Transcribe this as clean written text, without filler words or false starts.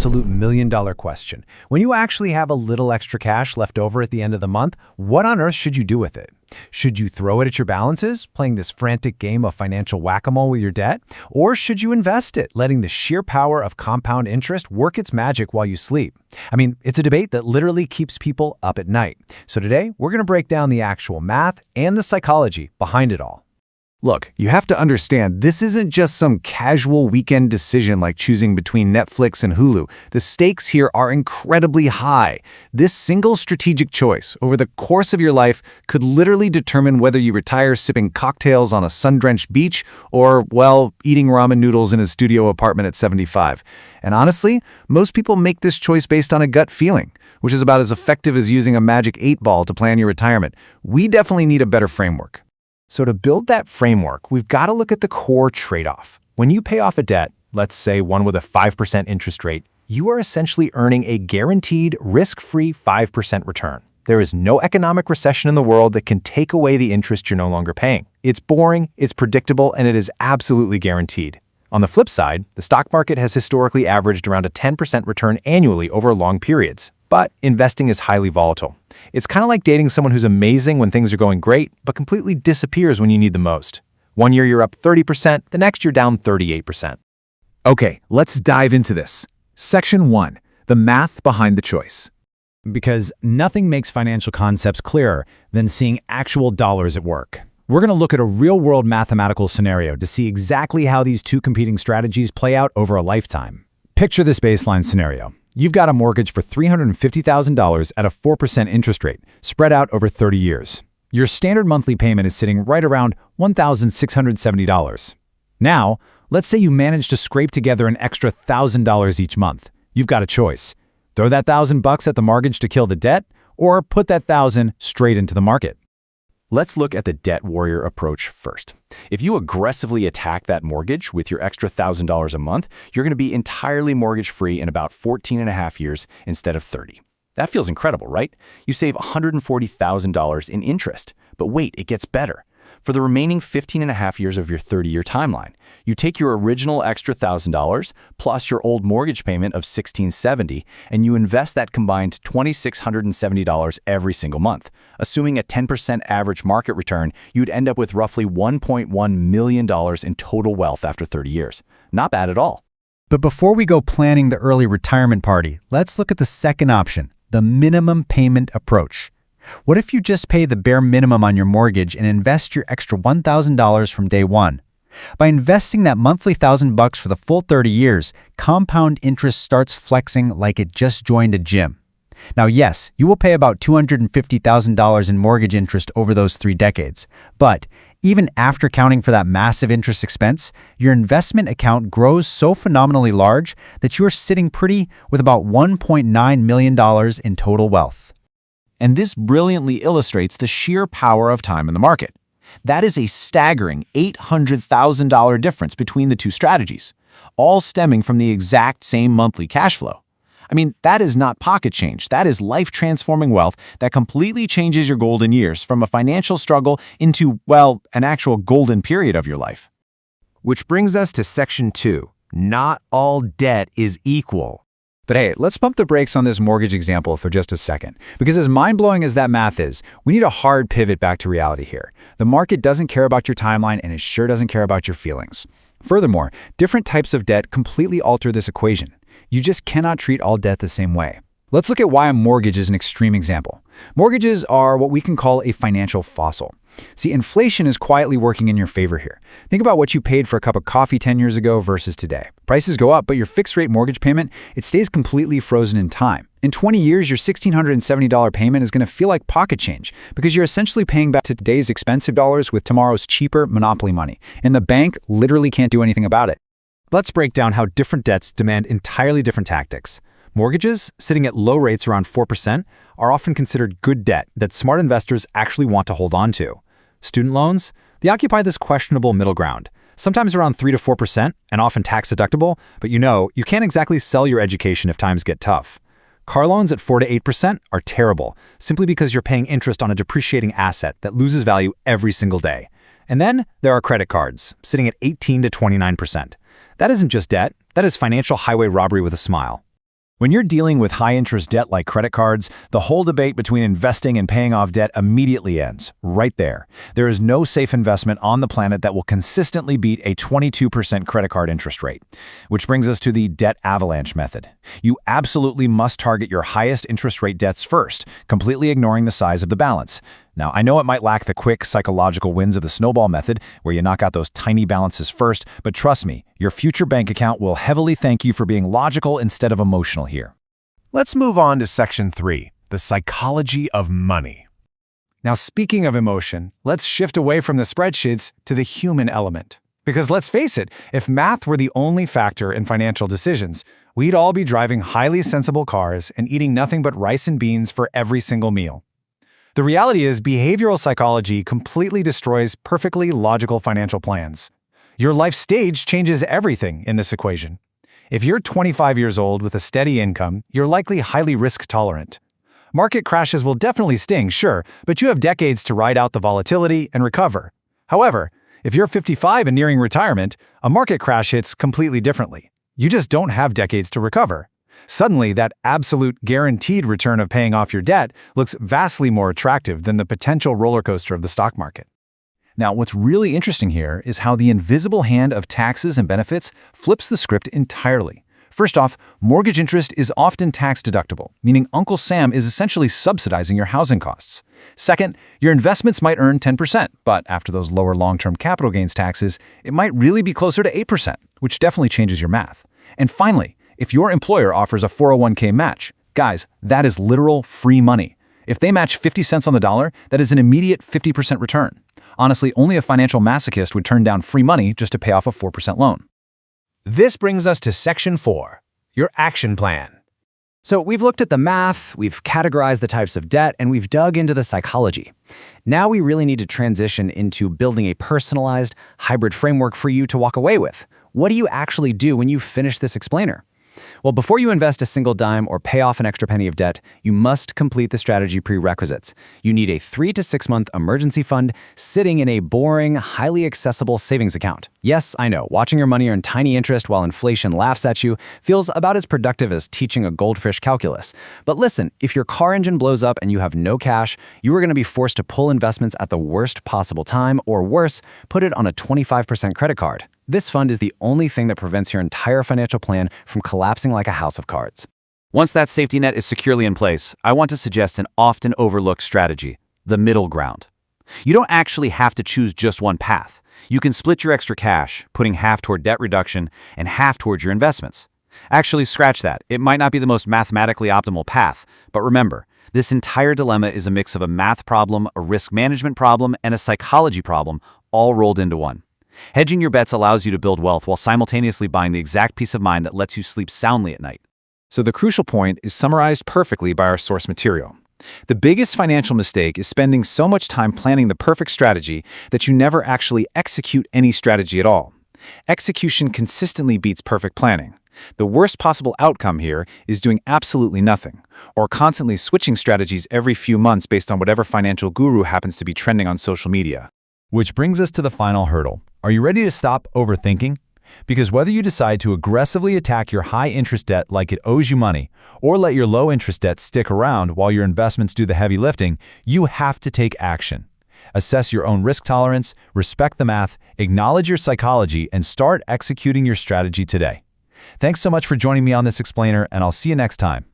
absolute million-dollar question. When you actually have a little extra cash left over at the end of the month, what on earth should you do with it? Should you throw it at your balances, playing this frantic game of financial whack-a-mole with your debt? Or should you invest it, letting the sheer power of compound interest work its magic while you sleep? I mean, it's a debate that literally keeps people up at night. So today, we're going to break down the actual math and the psychology behind it all. Look, you have to understand, this isn't just some casual weekend decision like choosing between Netflix and Hulu. The stakes here are incredibly high. This single strategic choice over the course of your life could literally determine whether you retire sipping cocktails on a sun-drenched beach or, well, eating ramen noodles in a studio apartment at 75. And honestly, most people make this choice based on a gut feeling, which is about as effective as using a magic 8-ball to plan your retirement. We definitely need a better framework. So to build that framework, we've got to look at the core trade-off. When you pay off a debt, let's say one with a 5% interest rate, you are essentially earning a guaranteed, risk-free 5% return. There is no economic recession in the world that can take away the interest you're no longer paying. It's boring, it's predictable, and it is absolutely guaranteed. On the flip side, the stock market has historically averaged around a 10% return annually over long periods. But investing is highly volatile. It's kind of like dating someone who's amazing when things are going great, but completely disappears when you need the most. One year you're up 30%, the next you're down 38%. Okay, let's dive into this. Section 1, the math behind the choice. Because nothing makes financial concepts clearer than seeing actual dollars at work. We're going to look at a real-world mathematical scenario to see exactly how these two competing strategies play out over a lifetime. Picture this baseline scenario. You've got a mortgage for $350,000 at a 4% interest rate, spread out over 30 years. Your standard monthly payment is sitting right around $1,670. Now, let's say you manage to scrape together an extra $1,000 each month. You've got a choice. Throw that $1,000 at the mortgage to kill the debt, or put that $1,000 straight into the market. Let's look at the debt warrior approach first. If you aggressively attack that mortgage with your extra $1,000 a month, you're going to be entirely mortgage-free in about 14 and a half years instead of 30. That feels incredible, right? You save $140,000 in interest. But wait, it gets better. For the remaining 15 and a half years of your 30-year timeline, you take your original extra $1,000 plus your old mortgage payment of $1,670, and you invest that combined $2,670 every single month. Assuming a 10% average market return, you'd end up with roughly $1.1 million in total wealth after 30 years. Not bad at all. But before we go planning the early retirement party, let's look at the second option, the minimum payment approach. What if you just pay the bare minimum on your mortgage and invest your extra $1,000 from day one? By investing that monthly $1,000 for the full 30 years, compound interest starts flexing like it just joined a gym. Now, yes, you will pay about $250,000 in mortgage interest over those 3 decades. But even after counting for that massive interest expense, your investment account grows so phenomenally large that you are sitting pretty with about $1.9 million in total wealth. And this brilliantly illustrates the sheer power of time in the market. That is a staggering $800,000 difference between the two strategies, all stemming from the exact same monthly cash flow. I mean, that is not pocket change. That is life-transforming wealth that completely changes your golden years from a financial struggle into, well, an actual golden period of your life. Which brings us to Section 2. Not all debt is equal. But hey, let's pump the brakes on this mortgage example for just a second. Because as mind-blowing as that math is, we need a hard pivot back to reality here. The market doesn't care about your timeline, and it sure doesn't care about your feelings. Furthermore, different types of debt completely alter this equation. You just cannot treat all debt the same way. Let's look at why a mortgage is an extreme example. Mortgages are what we can call a financial fossil. See, inflation is quietly working in your favor here. Think about what you paid for a cup of coffee 10 years ago versus today. Prices go up, but your fixed-rate mortgage payment, it stays completely frozen in time. In 20 years, your $1,670 payment is going to feel like pocket change because you're essentially paying back today's expensive dollars with tomorrow's cheaper monopoly money, and the bank literally can't do anything about it. Let's break down how different debts demand entirely different tactics. Mortgages, sitting at low rates around 4%, are often considered good debt that smart investors actually want to hold on to. Student loans, they occupy this questionable middle ground, sometimes around 3 to 4% and often tax deductible, but you can't exactly sell your education if times get tough. Car loans at 4 to 8% are terrible, simply because you're paying interest on a depreciating asset that loses value every single day. And then there are credit cards, sitting at 18 to 29%. That isn't just debt, that is financial highway robbery with a smile. When you're dealing with high-interest debt like credit cards, the whole debate between investing and paying off debt immediately ends, right there. There is no safe investment on the planet that will consistently beat a 22% credit card interest rate. Which brings us to the debt avalanche method. You absolutely must target your highest interest rate debts first, completely ignoring the size of the balance. Now, I know it might lack the quick psychological wins of the snowball method, where you knock out those tiny balances first, but trust me, your future bank account will heavily thank you for being logical instead of emotional here. Let's move on to Section 3, the psychology of money. Now, speaking of emotion, let's shift away from the spreadsheets to the human element. Because let's face it, if math were the only factor in financial decisions, we'd all be driving highly sensible cars and eating nothing but rice and beans for every single meal. The reality is, behavioral psychology completely destroys perfectly logical financial plans. Your life stage changes everything in this equation. If you're 25 years old with a steady income, you're likely highly risk-tolerant. Market crashes will definitely sting, sure, but you have decades to ride out the volatility and recover. However, if you're 55 and nearing retirement, a market crash hits completely differently. You just don't have decades to recover. Suddenly, that absolute guaranteed return of paying off your debt looks vastly more attractive than the potential roller coaster of the stock market. Now, what's really interesting here is how the invisible hand of taxes and benefits flips the script entirely. First off, mortgage interest is often tax deductible, meaning Uncle Sam is essentially subsidizing your housing costs. Second, your investments might earn 10%, but after those lower long-term capital gains taxes, it might really be closer to 8%, which definitely changes your math. And finally, if your employer offers a 401k match, guys, that is literal free money. If they match 50 cents on the dollar, that is an immediate 50% return. Honestly, only a financial masochist would turn down free money just to pay off a 4% loan. This brings us to Section 4, your action plan. So we've looked at the math, we've categorized the types of debt, and we've dug into the psychology. Now we really need to transition into building a personalized, hybrid framework for you to walk away with. What do you actually do when you finish this explainer? Well, before you invest a single dime or pay off an extra penny of debt, you must complete the strategy prerequisites. You need a 3 to 6 month emergency fund sitting in a boring, highly accessible savings account. Yes, I know, watching your money earn tiny interest while inflation laughs at you feels about as productive as teaching a goldfish calculus. But listen, if your car engine blows up and you have no cash, you are going to be forced to pull investments at the worst possible time, or worse, put it on a 25% credit card. This fund is the only thing that prevents your entire financial plan from collapsing like a house of cards. Once that safety net is securely in place, I want to suggest an often overlooked strategy, the middle ground. You don't actually have to choose just one path. You can split your extra cash, putting half toward debt reduction and half towards your investments. Actually, scratch that. It might not be the most mathematically optimal path, but remember, this entire dilemma is a mix of a math problem, a risk management problem, and a psychology problem, all rolled into one. Hedging your bets allows you to build wealth while simultaneously buying the exact peace of mind that lets you sleep soundly at night. So the crucial point is summarized perfectly by our source material. The biggest financial mistake is spending so much time planning the perfect strategy that you never actually execute any strategy at all. Execution consistently beats perfect planning. The worst possible outcome here is doing absolutely nothing, or constantly switching strategies every few months based on whatever financial guru happens to be trending on social media. Which brings us to the final hurdle. Are you ready to stop overthinking? Because whether you decide to aggressively attack your high-interest debt like it owes you money, or let your low-interest debt stick around while your investments do the heavy lifting, you have to take action. Assess your own risk tolerance, respect the math, acknowledge your psychology, and start executing your strategy today. Thanks so much for joining me on this explainer, and I'll see you next time.